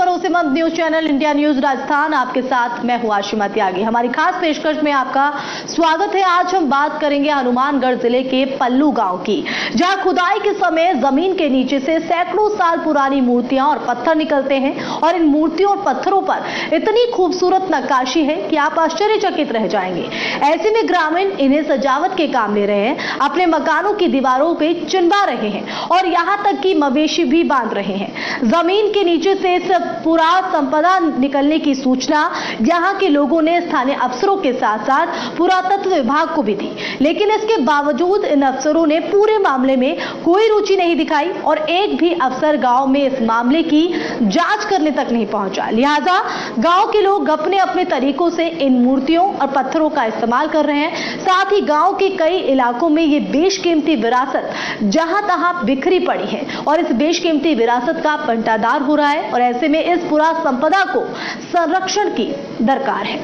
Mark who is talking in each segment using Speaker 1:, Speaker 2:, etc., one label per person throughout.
Speaker 1: भरोसेमंद news channel India news Rajasthan, आपके साथ मैं हूं आशिमा त्यागी। हमारी खास पेशकश में आपका स्वागत है। आज हम बात करेंगे हनुमानगढ़ जिले के पल्लू गांव की, जहां खुदाई के समय जमीन के नीचे से सैकड़ों साल पुरानी मूर्तियां और पत्थर निकलते हैं और इन मूर्तियों और पत्थरों पर इतनी खूबसूरत नक्काशी है कि आप आश्चर्यचकित रह जाएंगे। ऐसे में ग्रामीण इन्हें सजावट के काम ले रहे हैं, अपने मकानों की दीवारों पे चिनवा रहे हैं और यहाँ तक कि मवेशी भी बांध रहे हैं। जमीन के नीचे से इस पुरा संपदा निकलने की सूचना यहाँ के लोगों ने स्थानीय अफसरों के साथ साथ पुरातत्व विभाग को भी दी, लेकिन इसके बावजूद इन अफसरों ने पूरे मामले में कोई रुचि नहीं दिखाई और एक भी अफसर गांव में इस मामले की जांच करने तक नहीं पहुंचा। लिहाजा गांव के लोग अपने अपने तरीकों से इन मूर्तियों और पत्थरों का इस्तेमाल कर रहे हैं। साथ ही गांव के कई इलाकों में ये बेशकीमती विरासत जहां तहां बिखरी पड़ी है और इस बेशकीमती विरासत का बंटादार हो रहा है और ऐसे में इस पुरा संपदा को संरक्षण की दरकार है।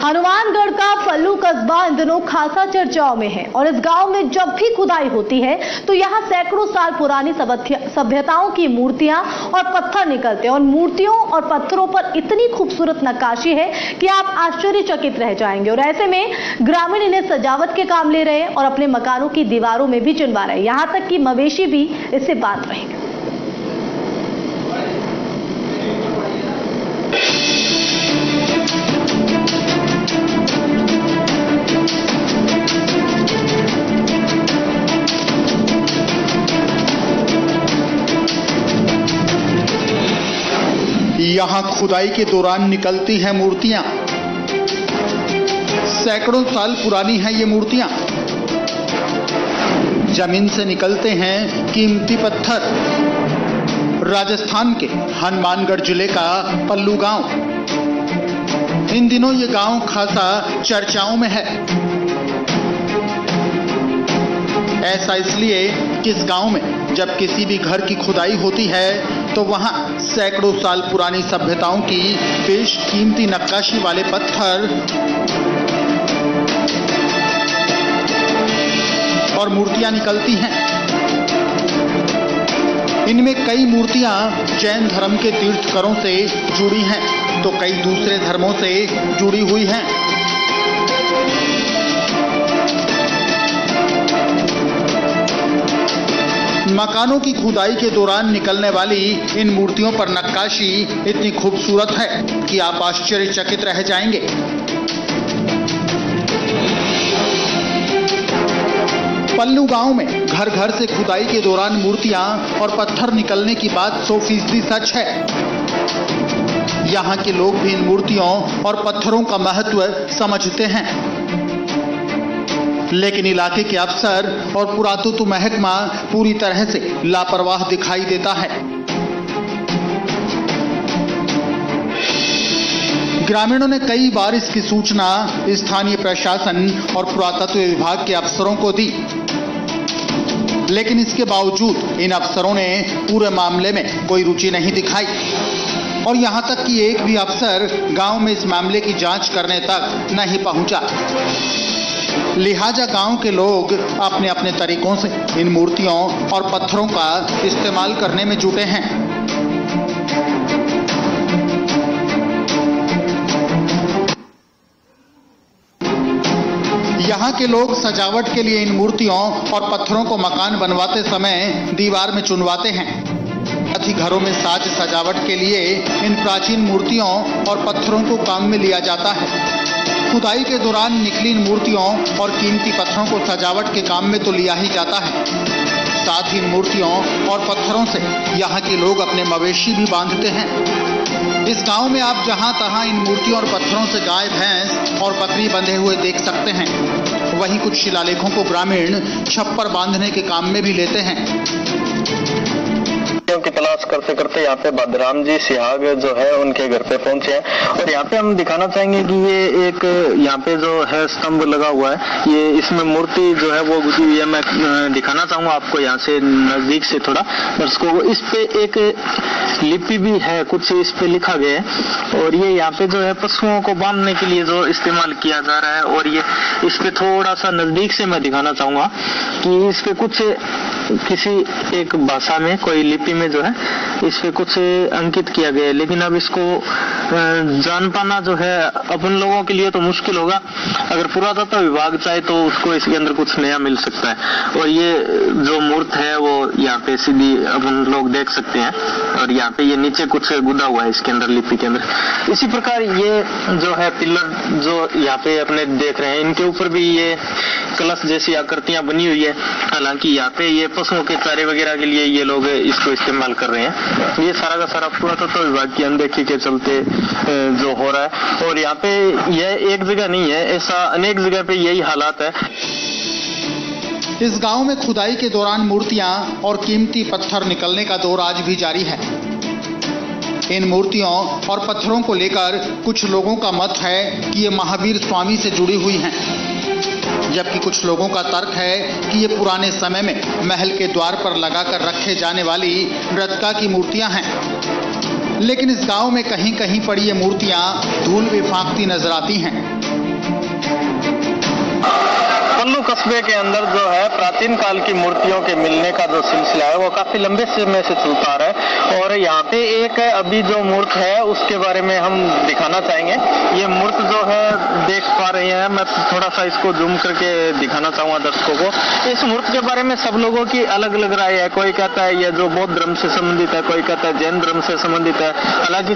Speaker 1: हनुमानगढ़ का पल्लू कस्बा इन दिनों खासा चर्चाओं में है और इस गांव में जब भी खुदाई होती है तो यहां सैकड़ों साल पुरानी सभ्यताओं की मूर्तियां और पत्थर निकलते हैं और मूर्तियों और पत्थरों पर इतनी खूबसूरत नक्काशी है कि आप आश्चर्यचकित रह जाएंगे। और ऐसे में ग्रामीण इन्हें सजावट के काम ले रहे हैं और अपने मकानों की दीवारों में भी चिनवा रहे हैं, यहां तक कि मवेशी भी इससे बांध रहे हैं।
Speaker 2: यहाँ खुदाई के दौरान निकलती हैं मूर्तियां। सैकड़ों साल पुरानी हैं ये मूर्तियां। जमीन से निकलते हैं कीमती पत्थर। राजस्थान के हनुमानगढ़ जिले का पल्लू गांव, इन दिनों ये गांव खासा चर्चाओं में है। ऐसा इसलिए कि इस गांव में जब किसी भी घर की खुदाई होती है तो वहां सैकड़ों साल पुरानी सभ्यताओं की बेशकीमती नक्काशी वाले पत्थर और मूर्तियां निकलती हैं। इनमें कई मूर्तियां जैन धर्म के तीर्थंकरों से जुड़ी हैं तो कई दूसरे धर्मों से जुड़ी हुई हैं। मकानों की खुदाई के दौरान निकलने वाली इन मूर्तियों पर नक्काशी इतनी खूबसूरत है कि आप आश्चर्यचकित रह जाएंगे। पल्लू गांव में घर घर से खुदाई के दौरान मूर्तियां और पत्थर निकलने की बात 100% सच है। यहाँ के लोग भी इन मूर्तियों और पत्थरों का महत्व समझते हैं, लेकिन इलाके के अफसर और पुरातत्व महकमा पूरी तरह से लापरवाह दिखाई देता है। ग्रामीणों ने कई बार इसकी सूचना स्थानीय प्रशासन और पुरातत्व विभाग के अफसरों को दी, लेकिन इसके बावजूद इन अफसरों ने पूरे मामले में कोई रुचि नहीं दिखाई और यहां तक कि एक भी अफसर गांव में इस मामले की जांच करने तक नहीं पहुंचा। लिहाजा गांव के लोग अपने अपने तरीकों से इन मूर्तियों और पत्थरों का इस्तेमाल करने में जुटे हैं। यहाँ के लोग सजावट के लिए इन मूर्तियों और पत्थरों को मकान बनवाते समय दीवार में चुनवाते हैं। साथ ही घरों में साज सजावट के लिए इन प्राचीन मूर्तियों और पत्थरों को काम में लिया जाता है। खुदाई के दौरान निकली इन मूर्तियों और कीमती पत्थरों को सजावट के काम में तो लिया ही जाता है। साथ ही इन मूर्तियों और पत्थरों से यहाँ के लोग अपने मवेशी भी बांधते हैं। इस गांव में आप जहां तहां इन मूर्तियों और पत्थरों से गाय, भैंस और बकरी बंधे हुए देख सकते हैं। वहीं कुछ शिलालेखों को ग्रामीण छप्पर बांधने के काम में भी लेते हैं।
Speaker 3: तलाश करते करते यहाँ पे भद्राम जी सिहाग जो है उनके घर पे पहुंचे हैं। और यहाँ पे हम दिखाना चाहेंगे कि ये एक यहाँ पे जो है स्तंभ लगा हुआ है, ये इसमें मूर्ति जो है वो गुजी हुई है। मैं दिखाना चाहूंगा आपको यहाँ से नजदीक से थोड़ा दर्शकों को। इस पे एक लिपि भी है, कुछ इस पे लिखा गया है और ये यहाँ पे जो है पशुओं को बांधने के लिए जो इस्तेमाल किया जा रहा है। और ये इस पे थोड़ा सा नजदीक से मैं दिखाना चाहूंगा कि इस पे कुछ किसी एक भाषा में कोई लिपि में जो है इस पे कुछ अंकित किया गया है, लेकिन अब इसको जान पाना जो है अपन लोगों के लिए तो मुश्किल होगा। अगर पुरातत्व विभाग चाहे तो उसको इसके अंदर कुछ नया मिल सकता है। और ये जो मूर्त है वो यहाँ पे सीधी अपन लोग देख सकते हैं और यहाँ पे ये नीचे कुछ गुदा हुआ है इसके अंदर, लिपि के अंदर। इसी प्रकार ये जो है पिलर जो यहाँ पे अपने देख रहे हैं, इनके ऊपर भी ये कलश जैसी आकृतियां बनी हुई है। हालांकि यहाँ पे ये पशुओं के चारे वगैरह के लिए ये लोग इसको इस्तेमाल कर रहे हैं। ये सारा का सारा पुरातत्व विभाग की अनदेखी के चलते जो हो रहा है। और यहाँ पे यह एक जगह नहीं है, ऐसा अनेक जगह पे यही हालात है।
Speaker 2: इस गांव में खुदाई के दौरान मूर्तियां और कीमती पत्थर निकलने का दौर आज भी जारी है। इन मूर्तियों और पत्थरों को लेकर कुछ लोगों का मत है कि ये महावीर स्वामी से जुड़ी हुई हैं, जबकि कुछ लोगों का तर्क है कि ये पुराने समय में महल के द्वार पर लगाकर रखे जाने वाली मृतका की मूर्तियां हैं। लेकिन इस गांव में कहीं कहीं पड़ी ये मूर्तियां धूल में फांकती नजर आती हैं।
Speaker 3: पल्लू कस्बे के अंदर जो है प्राचीन काल की मूर्तियों के मिलने का जो सिलसिला है वो काफी लंबे समय से चलता आ रहा है। और यहाँ पे एक अभी जो मूर्त है उसके बारे में हम दिखाना चाहेंगे। ये मूर्त जो है देख पा रहे हैं, मैं थोड़ा सा इसको जूम करके दिखाना चाहूंगा दर्शकों को। इस मूर्त के बारे में सब लोगों की अलग अलग राय है। कोई कहता है ये जो बौद्ध धर्म से संबंधित है, कोई कहता है जैन धर्म से संबंधित है। हालांकि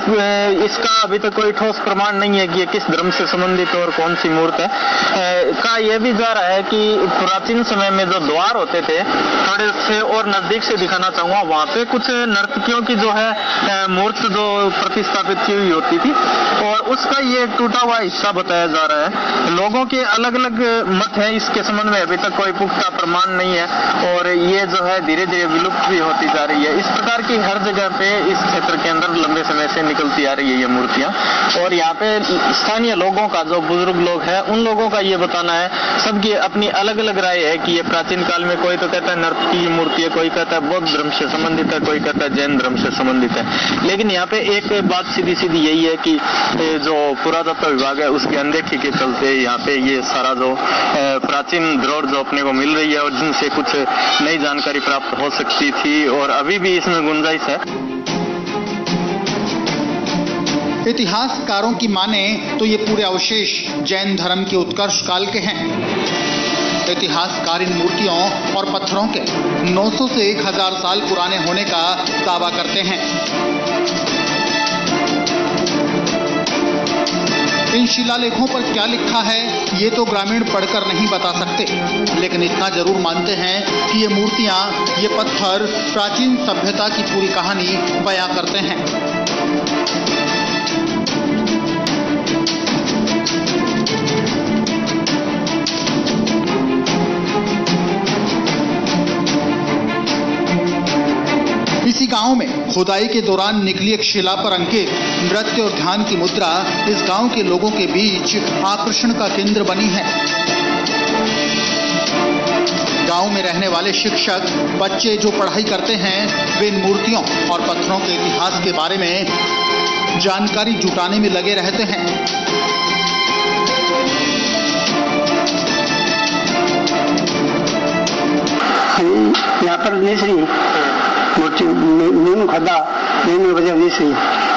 Speaker 3: इसका अभी तक कोई ठोस प्रमाण नहीं है कि ये किस धर्म से संबंधित और कौन सी मूर्त है। कहा यह भी जा रहा है कि प्राचीन समय में जो द्वार होते थे, थोड़े से और नजदीक से दिखाना चाहूंगा, वहां पे कुछ नर्तकियों की जो है मूर्त जो प्रतिस्थापित की हुई होती थी और उसका ये टूटा हुआ हिस्सा बताया जा रहा है। लोगों के अलग अलग मत है इसके संबंध में, अभी तक कोई पुख्ता प्रमाण नहीं है और ये जो है धीरे धीरे विलुप्त भी होती जा रही है। इस प्रकार की हर जगह पे इस क्षेत्र के अंदर लंबे समय से निकलती आ रही है ये मूर्तियां। और यहाँ पे स्थानीय लोगों का, जो बुजुर्ग लोग हैं, उन लोगों का ये बताना है, सबकी अपनी अलग अलग राय है कि ये प्राचीन काल में, कोई तो कहता है नर्तकी की मूर्ति है, कोई कहता है बौद्ध धर्म से संबंधित है, कोई कहता है जैन धर्म से संबंधित है। लेकिन यहाँ पे एक बात सीधी सीधी यही है कि जो पुरातत्व विभाग है उसकी अनदेखी के चलते यहाँ पे ये सारा जो प्राचीन धरोहर जो अपने को मिल रही है और जिनसे कुछ नई जानकारी प्राप्त हो सकती थी और अभी भी इसमें गुंजाइश है।
Speaker 2: इतिहासकारों की माने तो ये पूरे अवशेष जैन धर्म के उत्कर्ष काल के हैं। इतिहासकार इन मूर्तियों और पत्थरों के 900 से 1000 साल पुराने होने का दावा करते हैं। इन शिलालेखों पर क्या लिखा है ये तो ग्रामीण पढ़कर नहीं बता सकते, लेकिन इतना जरूर मानते हैं कि ये मूर्तियां, ये पत्थर प्राचीन सभ्यता की पूरी कहानी बयां करते हैं। इसी गांव में खुदाई के दौरान निकली एक शिला पर अंकित नृत्य और ध्यान की मुद्रा इस गांव के लोगों के बीच आकर्षण का केंद्र बनी है। गांव में रहने वाले शिक्षक, बच्चे जो पढ़ाई करते हैं, वे इन मूर्तियों और पत्थरों के इतिहास के बारे में जानकारी जुटाने में लगे रहते हैं।
Speaker 4: यहाँ पर मूर्ति नीम खदा नीम वजह निश्री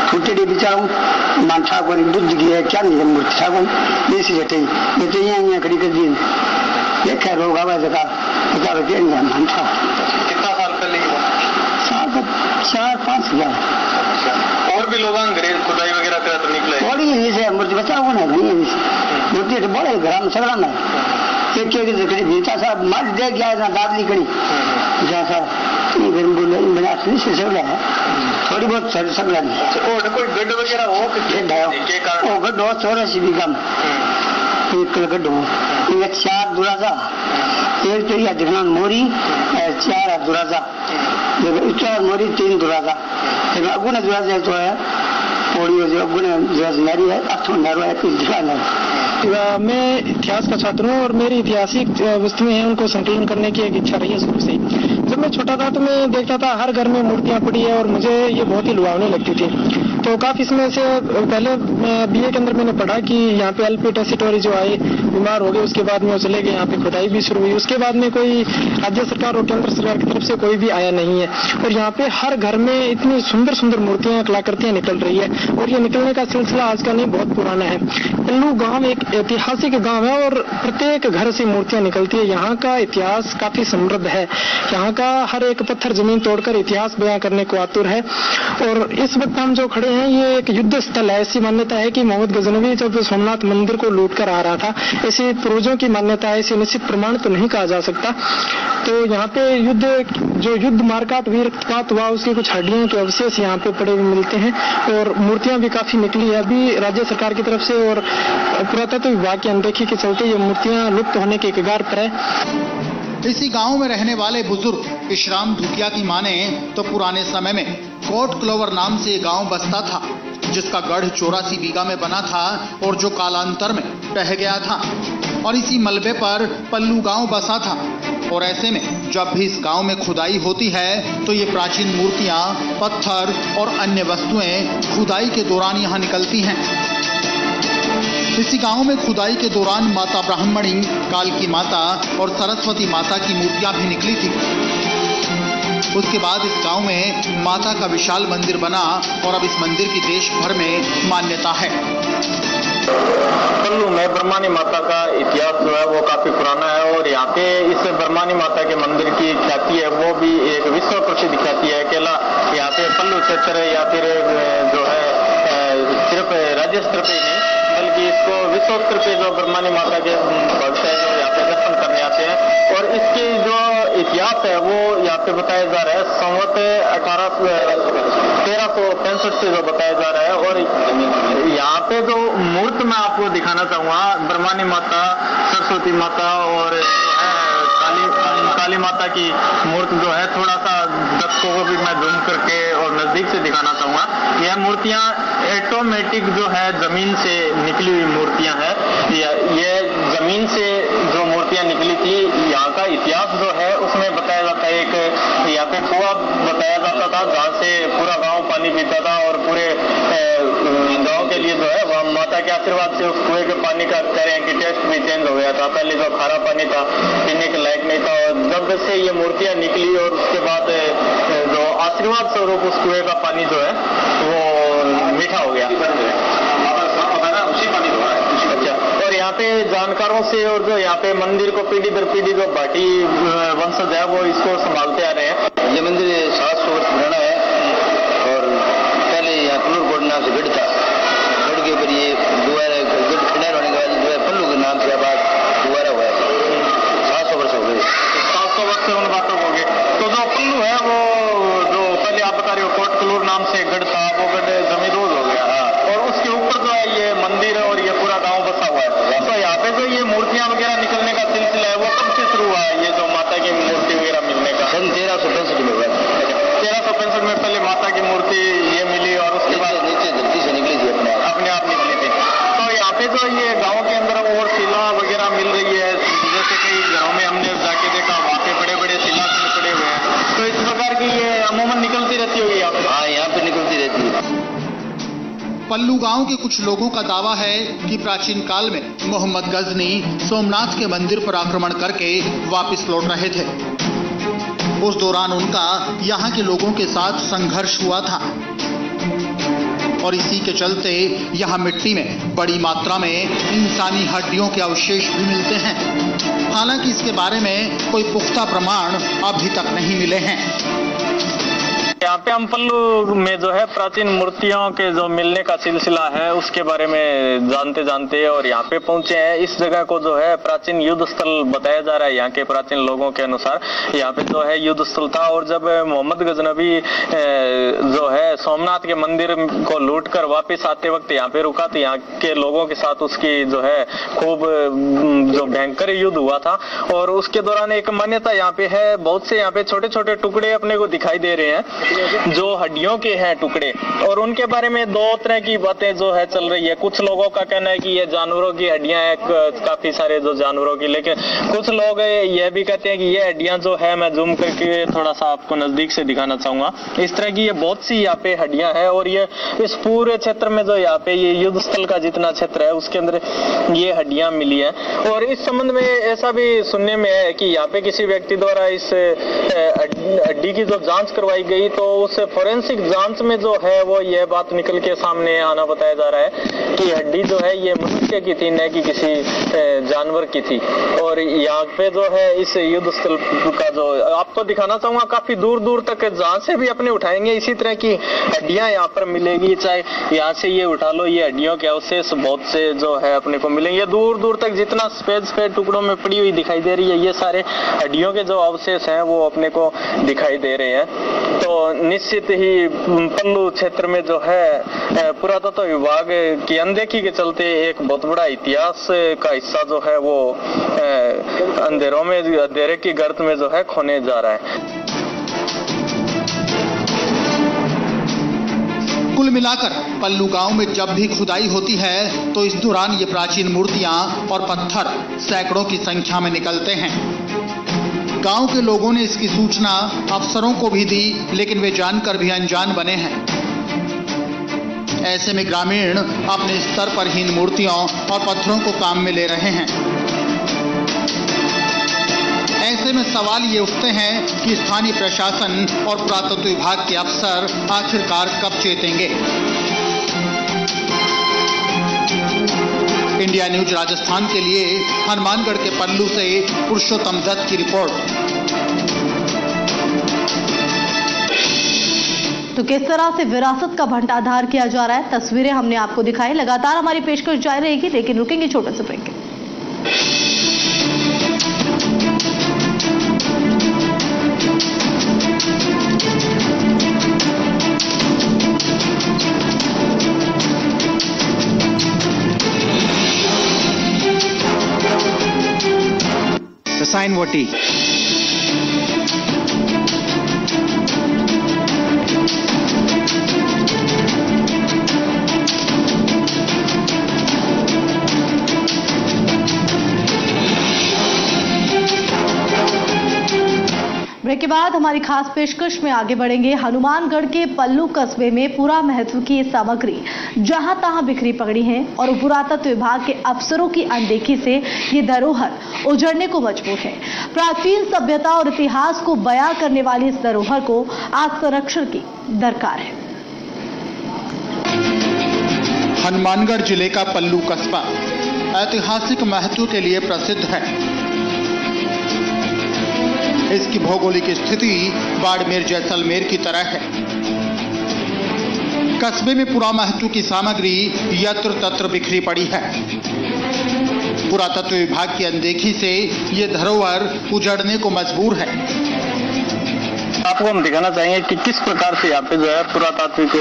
Speaker 4: फुटेडी बिचारूं मान ठाकुर दूध गया क्या नहीं मूर्ति ठाकुर निश्री जटे मैं तो यहाँ खड़ी कर दी ये क्या रोग आवा जगह पता लगे नहीं मान ठाकुर।
Speaker 3: कितना साल पहले की बात?
Speaker 4: 4-5 हजार।
Speaker 3: और भी लोग अंग्रेज खुदाई वगैरह करा तो निकले
Speaker 4: बड़ी जैसे मूर्ति बचा हुआ नहीं मूर्ति तो बड़े घर में सगड़ा ना एक बीता साहब मर दे गया ना दादली कड़ी जैसा बना से सगड़ा है थोड़ी बहुत सगड़ा नहीं।
Speaker 3: और कोई गड्ढ वगैरह हो के कारण
Speaker 4: ओ गड्ढ हो 84 बीघा में एक गड्ढ हो 4 दूरा था एक तो यह दिखना मोरी 4 दुराजा, 4 मोरी 3 दुराजा, अगुने दुराजा तो है पोड़ी जो अगुने दुराजा नारी है 8 नारो है कुछ दिखाना।
Speaker 5: मैं इतिहास का छात्र हूँ और मेरी ऐतिहासिक वस्तुएं हैं उनको संकलन करने की एक इच्छा रही है शुरू से। जब मैं छोटा था तो मैं देखता था हर घर में मूर्तियां पड़ी है और मुझे ये बहुत ही लुभावने लगती थी। तो काफी समय से पहले बीए के अंदर मैंने पढ़ा कि यहाँ पे अल्पिट एसिटोरी जो आए बीमार हो गए, उसके बाद में वो चले गए, यहाँ पे खुदाई भी शुरू हुई। उसके बाद में कोई राज्य सरकार और केंद्र सरकार की तरफ से कोई भी आया नहीं है और यहाँ पे हर घर में इतनी सुंदर सुंदर मूर्तियां कलाकृतियां निकल रही है और ये निकलने का सिलसिला आज का नहीं बहुत पुराना है। पल्लू गांव एक ऐतिहासिक गांव है और प्रत्येक घर से मूर्तियां निकलती है। यहाँ का इतिहास काफी समृद्ध है, यहाँ का हर एक पत्थर जमीन तोड़कर इतिहास बयां करने को आतुर है। और इस वक्त हम जो खड़े हैं ये एक युद्ध स्थल है। ऐसी मान्यता है कि मोहम्मद गजनवी जब सोमनाथ मंदिर को लूट कर आ रहा था, ऐसी पूर्वजों की मान्यता है, इसे निश्चित प्रमाण तो नहीं कहा जा सकता। तो यहाँ पे युद्ध मारकाट वीरपात हुआ उसकी कुछ हड्डियों के अवशेष यहाँ पे पड़े हुए मिलते हैं और मूर्तियां भी काफी निकली है। अभी राज्य सरकार की तरफ से और पुरातत्व विभाग की अनदेखी के चलते ये मूर्तियां लुप्त होने के कगार पर है।
Speaker 2: इसी गांव में रहने वाले बुजुर्ग इशराम धुकिया की माने तो पुराने समय में कोट क्लोवर नाम से ये गांव बसता था, जिसका गढ़ 84 बीघा में बना था और जो कालांतर में ढह गया था और इसी मलबे पर पल्लू गांव बसा था। और ऐसे में जब भी इस गांव में खुदाई होती है तो ये प्राचीन मूर्तियां, पत्थर और अन्य वस्तुएं खुदाई के दौरान यहाँ निकलती हैं। इसी गांव में खुदाई के दौरान माता ब्राह्मणी, काल की माता और सरस्वती माता की मूर्तियां भी निकली थी। उसके बाद इस गांव में माता का विशाल मंदिर बना और अब इस मंदिर की देश भर में मान्यता है।
Speaker 3: पल्लू में ब्रह्मानी माता का इतिहास जो है वो काफी पुराना है और यहाँ पे इस ब्रह्मानी माता के मंदिर की ख्याति है वो भी एक विश्व प्रसिद्ध ख्याति है। अकेला यहाँ पे पल्लू क्षेत्र या फिर जो है सिर्फ राज्य स्तर पे ही नहीं बल्कि इसको विश्व स्तर पे जो ब्रह्मानी माता के भक्त है जो यहाँ पे दर्शन करने आते हैं। और इसकी जो इतिहास है वो यहाँ पे बताया जा रहा है संवत 1365 से जो बताया जा रहा है। और यहाँ पे जो मूर्त मैं आपको दिखाना चाहूंगा, ब्रह्मानी माता, सरस्वती माता और काली माता की मूर्त जो है थोड़ा सा दर्शकों को भी मैं जूम करके और नजदीक से दिखाना चाहूंगा। यह मूर्तियां ऑटोमेटिक जो है जमीन से निकली हुई मूर्तियां हैं। ये जमीन से जो मूर्तियां निकली थी, यहाँ का इतिहास जो है उसमें बताया जाता है एक यहाँ पे कुआं बताया जाता था जहाँ से पूरा गांव पानी पीता था और पूरे गांव के लिए जो है वह माता के आशीर्वाद से उस कुएं के पानी का कह रहे हैं कि टेस्ट भी चेंज हो गया था। पहले जो खारा पानी था पीने के लायक नहीं था और जब से ये मूर्तियां निकली और उसके बाद जो आशीर्वाद स्वरूप उस कुएं का पानी जो है वो मीठा हो गया। अच्छा, और यहाँ पे जानकारों से और जो यहाँ पे मंदिर को पीढ़ी दर पीढ़ी जो भाटी वंशज है वो इसको संभालते आ रहे हैं।
Speaker 6: ये मंदिर 700 वर्ष पुराना है और पहले यहाँ कुलूर नाम से गढ़ था। गढ़ के ऊपर ये दोबारा गढ़ खंडार होने के बाद जो है पल्लू के नाम से आबाद दोबारा हुआ है। 700 वर्ष हो गए।
Speaker 3: 700 वर्ष से उन बातों हो गए। तो जो पल्लू है वो जो पहले आप बता रहे हो कोट कुलूर नाम से गढ़ था, वो गढ़ जमींदोज हो गया और उसके ऊपर जो है ये मंदिर है और ये पूरा गाँव बसा हुआ है। तो यहाँ पे जो ये मूर्तियां वगैरह निकलने का सिलसिला है वो कब से शुरू हुआ है? ये जो माता की मूर्ति वगैरह मिलने का
Speaker 6: सन 1365 में हुआ।
Speaker 3: 1365 में पहले माता की मूर्ति ये मिली और उसके बाद
Speaker 6: नीचे धरती से निकली थी
Speaker 3: अपने आप निकली थी। तो यहाँ पे जो ये गाँव के अंदर और शिला वगैरह मिल रही है, जैसे कई घरों में हमने जाके देखा वहाँ पे बड़े बड़े शिलाखंड पड़े हुए हैं। तो इस प्रकार की ये अमूमन निकलती रहती होगी यहाँ पे?
Speaker 6: हाँ, यहाँ पे निकलती रहती है।
Speaker 2: पल्लू गांव के कुछ लोगों का दावा है कि प्राचीन काल में मोहम्मद गजनी सोमनाथ के मंदिर पर आक्रमण करके वापस लौट रहे थे। उस दौरान उनका यहाँ के लोगों के साथ संघर्ष हुआ था और इसी के चलते यहाँ मिट्टी में बड़ी मात्रा में इंसानी हड्डियों के अवशेष भी मिलते हैं। हालांकि इसके बारे में कोई पुख्ता प्रमाण अभी तक नहीं मिले हैं।
Speaker 3: यहाँ पे हम पल्लू में जो है प्राचीन मूर्तियों के जो मिलने का सिलसिला है उसके बारे में जानते जानते और यहाँ पे पहुंचे हैं। इस जगह को जो है प्राचीन युद्ध स्थल बताया जा रहा है। यहाँ के प्राचीन लोगों के अनुसार यहाँ पे जो है युद्ध स्थल था और जब मोहम्मद गजनबी जो है सोमनाथ के मंदिर को लूट कर वापिस आते वक्त यहाँ पे रुका तो यहाँ के लोगों के साथ उसकी जो है खूब जो भयंकर युद्ध हुआ था। और उसके दौरान एक मान्यता यहाँ पे है, बहुत से यहाँ पे छोटे छोटे टुकड़े अपने को दिखाई दे रहे हैं जो हड्डियों के हैं टुकड़े, और उनके बारे में दो तरह की बातें जो है चल रही है। कुछ लोगों का कहना है कि ये जानवरों की हड्डियां हैं, काफी सारे जो जानवरों की, लेकिन कुछ लोग ये भी कहते हैं कि ये हड्डियां जो है, मैं जूम करके थोड़ा सा आपको नजदीक से दिखाना चाहूंगा, इस तरह की ये बहुत सी यहाँ पे हड्डियां हैं। और ये इस पूरे क्षेत्र में जो यहाँ पे ये युद्ध स्थल का जितना क्षेत्र है उसके अंदर ये हड्डियां मिली है। और इस संबंध में ऐसा भी सुनने में है कि यहाँ पे किसी व्यक्ति द्वारा इस हड्डी की जो जांच करवाई गई तो उस फोरेंसिक जांच में जो है वो ये बात निकल के सामने आना बताया जा रहा है कि हड्डी जो है ये मनुष्य की थी, न कि किसी जानवर की थी। और यहाँ पे जो है इस युद्ध स्थल का जो आपको दिखाना चाहूंगा, काफी दूर दूर तक जहां से भी अपने उठाएंगे इसी तरह की हड्डियां यहाँ पर मिलेगी। चाहे यहाँ से ये उठा लो, ये हड्डियों के अवशेष बहुत से जो है अपने को मिलेंगे। दूर दूर तक जितना सफेद टुकड़ों में पड़ी हुई दिखाई दे रही है, ये सारे हड्डियों के जो अवशेष हैं वो अपने को दिखाई दे रहे हैं। तो निश्चित ही पल्लू क्षेत्र में जो है पुरातत्व विभाग की अनदेखी के चलते एक बहुत बड़ा इतिहास का हिस्सा जो है वो अंधेरे की गर्त में जो है खोने जा रहा है।
Speaker 2: कुल मिलाकर पल्लू गांव में जब भी खुदाई होती है तो इस दौरान ये प्राचीन मूर्तियां और पत्थर सैकड़ों की संख्या में निकलते हैं। गांव के लोगों ने इसकी सूचना अफसरों को भी दी, लेकिन वे जानकर भी अनजान बने हैं। ऐसे में ग्रामीण अपने स्तर पर ही इन मूर्तियों और पत्थरों को काम में ले रहे हैं। ऐसे में सवाल ये उठते हैं कि स्थानीय प्रशासन और पुरातत्व विभाग के अफसर आखिरकार कब चेतेंगे। इंडिया न्यूज राजस्थान के लिए हनुमानगढ़ के पल्लू से पुरुषोत्तम दत्त की रिपोर्ट।
Speaker 1: तो किस तरह से विरासत का भंडार किया जा रहा है, तस्वीरें हमने आपको दिखाई। लगातार हमारी पेशकश जारी रहेगी, लेकिन रुकेंगे छोटे से ब्रेक।
Speaker 7: रसायन वोटी
Speaker 1: ब्रेक के बाद हमारी खास पेशकश में आगे बढ़ेंगे। हनुमानगढ़ के पल्लू कस्बे में पूरा महत्व की सामग्री जहां तहां बिखरी पड़ी है और पुरातत्व विभाग के अफसरों की अनदेखी से ये धरोहर उजड़ने को मजबूर है। प्राचीन सभ्यता और इतिहास को बयां करने वाली इस धरोहर को आज संरक्षण की दरकार है।
Speaker 2: हनुमानगढ़ जिले का पल्लू कस्बा ऐतिहासिक महत्व के लिए प्रसिद्ध है। इसकी भौगोलिक स्थिति बाड़मेर जैसलमेर की तरह है। कस्बे में पुरा महत्व की सामग्री यत्र तत्र बिखरी पड़ी है। पुरातत्व विभाग की अनदेखी से ये धरोहर उजड़ने को मजबूर है।
Speaker 3: आपको हम दिखाना चाहेंगे कि किस प्रकार से यहाँ पे जो है पुरातात्विक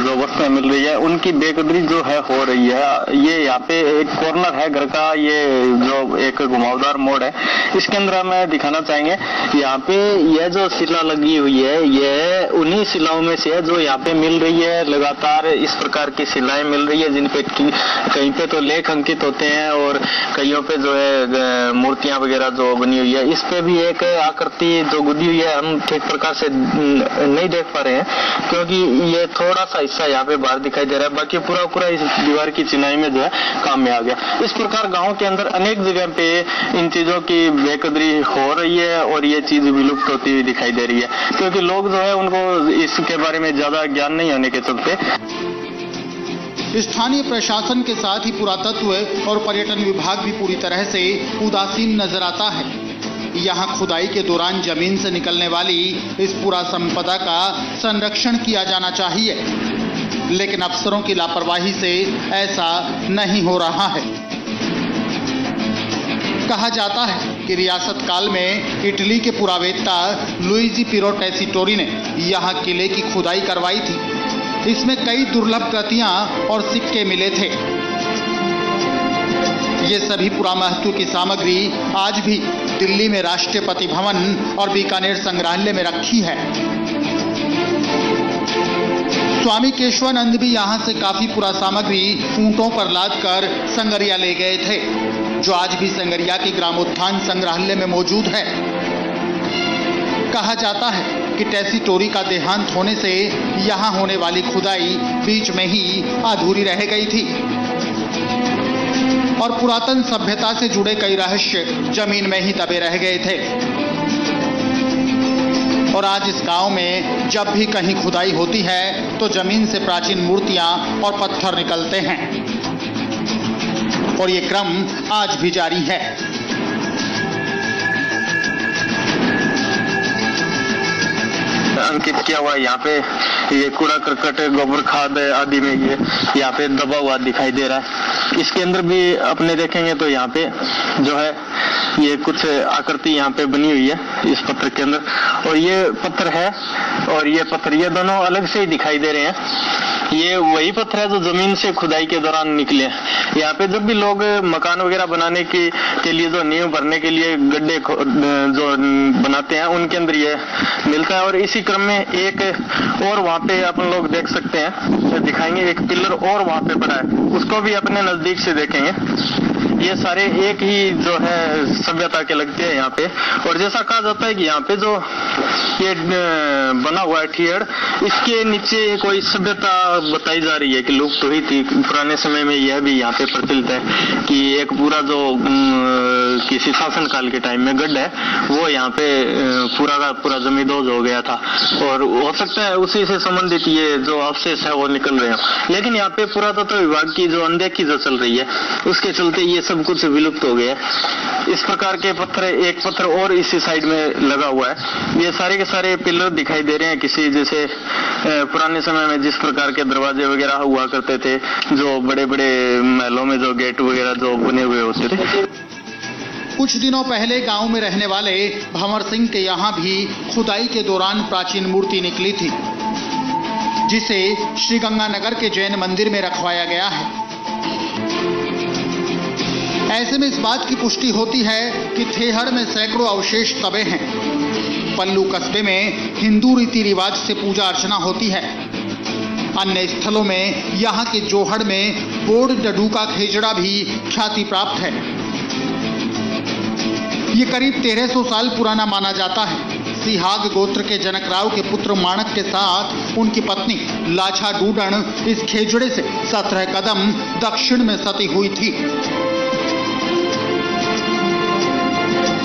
Speaker 3: जो वस्तुएं मिल रही है उनकी बेकदरी जो है हो रही है। ये यहाँ पे एक कॉर्नर है घर का, ये जो एक घुमावदार मोड़ है, इसके अंदर हमें दिखाना चाहेंगे यहाँ पे यह जो शिला लगी हुई है ये उन्हीं शिलाओं में से है जो यहाँ पे मिल रही है। लगातार इस प्रकार की शिलाएं मिल रही है जिन पे कहीं पे तो लेख अंकित होते हैं और कईयों पे जो है मूर्तियां वगैरह जो बनी हुई है। इस पे भी एक आकृति जो गुदी हुई है हम ठीक प्रकार से नहीं देख पा रहे हैं क्योंकि ये थोड़ा सा हिस्सा यहाँ पे बाहर दिखाई दे रहा है, बाकी पूरा इस दीवार की चिनाई में जो है काम में आ गया। इस प्रकार गांव के अंदर अनेक जगह पे इन चीजों की बेकदरी हो रही है और ये चीज विलुप्त होती हुई दिखाई दे रही है क्योंकि लोग जो है उनको इसके बारे में ज्यादा ज्ञान नहीं होने के चलते।
Speaker 2: स्थानीय प्रशासन के साथ ही पुरातत्व और पर्यटन विभाग भी पूरी तरह से उदासीन नजर आता है। यहाँ खुदाई के दौरान जमीन से निकलने वाली इस पूरा संपदा का संरक्षण किया जाना चाहिए, लेकिन अफसरों की लापरवाही से ऐसा नहीं हो रहा है। कहा जाता है कि रियासत काल में इटली के पुरावेत्ता लुइजी पिरो टेसिटोरी ने यहाँ किले की खुदाई करवाई थी। इसमें कई दुर्लभ कृतियां और सिक्के मिले थे। ये सभी पुरामहत्व की सामग्री आज भी दिल्ली में राष्ट्रपति भवन और बीकानेर संग्रहालय में रखी है। स्वामी केशवानंद भी यहाँ से काफी पुरा सामग्री ऊंटों पर लादकर संगरिया ले गए थे, जो आज भी संगरिया के ग्रामोत्थान संग्रहालय में मौजूद है। कहा जाता है कि टेसिटोरी का देहांत होने से यहाँ होने वाली खुदाई बीच में ही अधूरी रह गई थी और पुरातन सभ्यता से जुड़े कई रहस्य जमीन में ही दबे रह गए थे। और आज इस गांव में जब भी कहीं खुदाई होती है तो जमीन से प्राचीन मूर्तियां और पत्थर निकलते हैं और ये क्रम आज भी जारी है।
Speaker 3: अंकित किया हुआ यहाँ पे ये कूड़ा करकट गोबर खाद आदि में ये यहाँ पे दबा हुआ दिखाई दे रहा है। इसके अंदर भी अपने देखेंगे तो यहाँ पे जो है ये कुछ आकृति यहाँ पे बनी हुई है इस पत्थर के अंदर, और ये पत्थर है और ये पत्थर, ये दोनों अलग से ही दिखाई दे रहे हैं। ये वही पत्थर है जो जमीन से खुदाई के दौरान निकले। यहाँ पे जब भी लोग मकान वगैरह बनाने के लिए जो नींव भरने के लिए गड्ढे जो बनाते हैं उनके अंदर ये मिलता है। और इसी क्रम में एक और वहाँ पे अपन लोग देख सकते हैं, दिखाएंगे एक पिलर और वहाँ पे पड़ा है, उसको भी अपने नजदीक से देखेंगे। ये सारे एक ही जो है सभ्यता के लगते हैं यहाँ पे। और जैसा कहा जाता है कि यहाँ पे जो ये बना हुआ है ठियड़, इसके नीचे कोई सभ्यता बताई जा रही है कि लुप्त हुई थी पुराने समय में। यह भी यहाँ पे प्रचलित है कि एक पूरा जो किसी शासन काल के टाइम में गढ़ है वो यहाँ पे पूरा का पूरा जमींदोज हो गया था, और हो सकता है उसी से संबंधित ये जो अवशेष है वो निकल रहे हो। लेकिन यहाँ पे पुरातत्व विभाग की जो अनदेखी जो चल रही है उसके चलते ये सब कुछ विलुप्त हो गया। इस प्रकार के पत्थर, एक पत्थर और इसी साइड में लगा हुआ है। ये सारे के सारे पिलर दिखाई दे रहे हैं किसी जैसे पुराने समय में जिस प्रकार के दरवाजे वगैरह हुआ करते थे, जो बड़े बड़े महलों में जो गेट वगैरह जो बने हुए होते थे।
Speaker 2: कुछ दिनों पहले गांव में रहने वाले भंवर सिंह के यहाँ भी खुदाई के दौरान प्राचीन मूर्ति निकली थी, जिसे श्रीगंगानगर के जैन मंदिर में रखवाया गया है। ऐसे में इस बात की पुष्टि होती है कि थेहड़ में सैकड़ों अवशेष दबे हैं। पल्लू कस्बे में हिंदू रीति रिवाज से पूजा अर्चना होती है। अन्य स्थलों में यहाँ के जोहड़ में बोड़ डडू का खेजड़ा भी ख्याति प्राप्त है। ये करीब 1300 साल पुराना माना जाता है। सिहाग गोत्र के जनक राव के पुत्र माणक के साथ उनकी पत्नी लाछा डूडण इस खेजड़े से 17 कदम दक्षिण में सती हुई थी।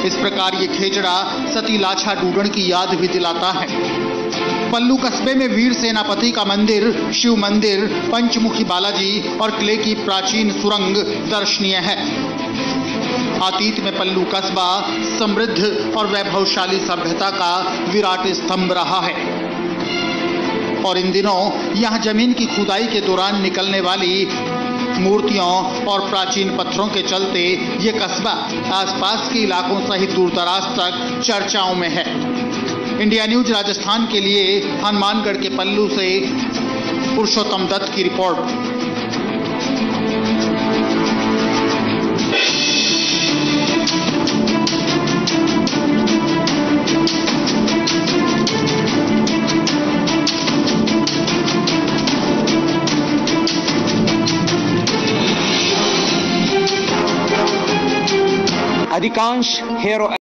Speaker 2: इस प्रकार ये खेजड़ा सती लाछा डूडण की याद भी दिलाता है। पल्लू कस्बे में वीर सेनापति का मंदिर, शिव मंदिर, पंचमुखी बालाजी और किले की प्राचीन सुरंग दर्शनीय है। अतीत में पल्लू कस्बा समृद्ध और वैभवशाली सभ्यता का विराट स्तंभ रहा है, और इन दिनों यहाँ जमीन की खुदाई के दौरान निकलने वाली मूर्तियों और प्राचीन पत्थरों के चलते ये कस्बा आसपास के इलाकों सहित दूर दराज तक चर्चाओं में है। इंडिया न्यूज राजस्थान के लिए हनुमानगढ़ के पल्लू से पुरुषोत्तम दत्त की रिपोर्ट।
Speaker 7: अधिकांश हेयर